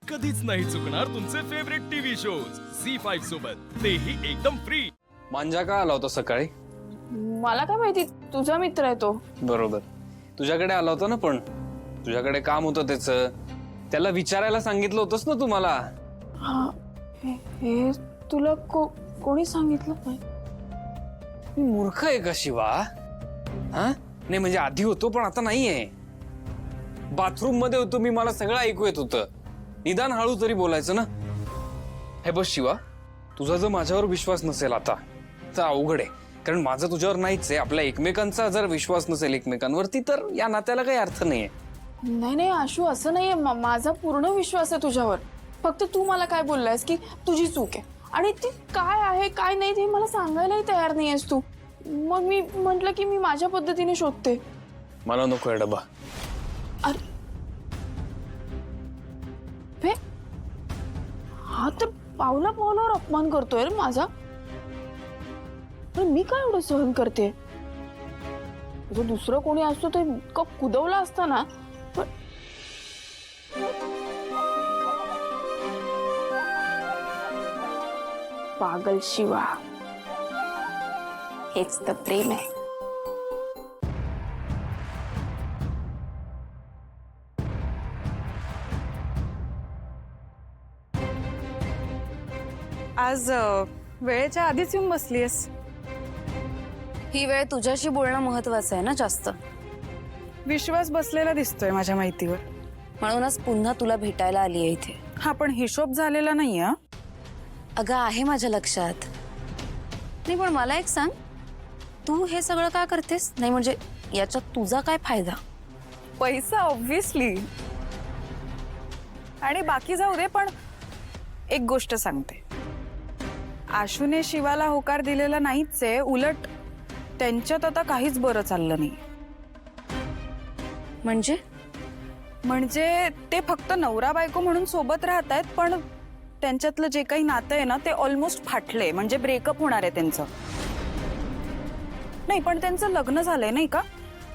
कधीच नाही चुकणार तुमचे फेवरेट टीव्ही शोज झी5 सोबत, तेही एकदम फ्री। मांजा का आला होता सकाळी? मला काय माहिती, तुझा मित्र आहे तो। बरोबर, तुझ्याकडे आला होता ना, पण तुझ्याकडे काम होतं त्याचं, त्याला विचारायला सांगितलं होतंस ना तुम्हाला। हे तुला कोणी सांगितलं नाही? मी मूर्ख आहे का शिवा? हा नाही म्हणजे आधी होतो पण आता नाहीये। बाथरूम मध्ये होतो मी, मला सगळं ऐकू येत होतं। निदान हळू तरी बोलायचं ना। हे बस शिवा, तुझा जर माझ्यावर विश्वास नसेल आता तर अवघड आहे, कारण माझा तुझ्यावर नाहीच आहे। आपल्या एकमेकांचा जर विश्वास नसेल एकमेकांवरती तर या नात्याला काही अर्थ नाहीये। नाही आशू, असं नाहीये। माझा पूर्ण विश्वास आहे तुझ्यावर। फक्त तू मला काय बोललायस की तुझी चूक आहे आणि ती काय आहे काय नाही ते मला सांगायलाही तयार नाहीयेस तू। मग मी म्हटलं की मी माझ्या पद्धतीने शोधते। मला नको आहे डबा। अरे बे, हा तर पावला पावलावर अपमान करतोय रे माझा। पण मी काय एवढं सहन करते? जर दुसरं कोणी असतो ते कुदवला असता ना। पण पागल शिवा, हेच तर प्रेम आहे। आज वेळेच्या आधीच येऊन बसलीयस। ही वेळ तुझ्याशी बोलणं महत्वाचं आहे ना जास्त, विश्वास बसलेला दिसतोय माझ्या माहितीवर, म्हणूनच पुन्हा तुला भेटायला आली आहे इथे। हा पण हिशोब झालेला नाहीये। अगं आहे माझ्या लक्षात, नाही पण मला एक सांग, तू हे सगळं का करतेस? नाही म्हणजे याच्यात तुझा काय फायदा? पैसा ऑब्विसली, आणि बाकी जाऊ दे, पण एक गोष्ट सांगते, आशूने शिवाला होकार दिलेला नाहीच आहे, उलट त्यांच्यात आता काहीच बरं चाललं नाही। म्हणजे ते फक्त नवरा बायको म्हणून सोबत राहत आहेत, पण त्यांच्यातलं जे काही नातं आहे ना ते ऑलमोस्ट फाटले, म्हणजे ब्रेकअप होणार आहे त्यांचं। नाही पण त्यांचं लग्न झालंय नाही का,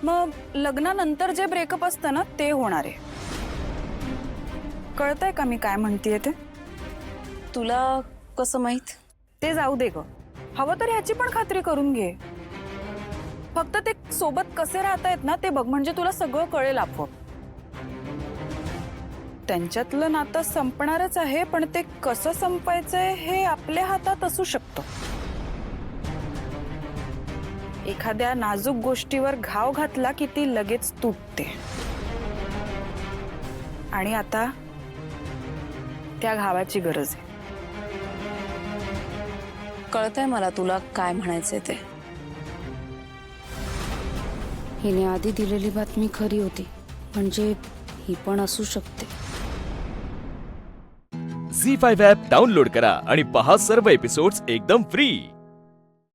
मग लग्नानंतर जे ब्रेकअप असतं ना ते होणार आहे। कळतंय का मी काय म्हणतेय ते? तुला कसं माहित? ते जाऊ दे ग, हवं तर ह्याची पण खात्री करून घे। फक्त ते सोबत कसे राहतायत ना ते बघ, म्हणजे तुला सगळं कळेल आपोआप। त्यांच्यातलं नातं संपणारच आहे, पण ते कसं संपायचंय हे आपल्या हातात असू शकतं। एखाद्या नाजूक गोष्टीवर घाव घातला की ती लगेच तुटते, आणि आता त्या घावाची गरज आहे। कळतंय मला तुला काय म्हणायचंय ते। हिने आधी दिलेली बातमी खरी होती, म्हणजे ही पण असू शकते। झी5 ॲप डाउनलोड करा आणि पहा सर्व एपिसोड्स एकदम फ्री।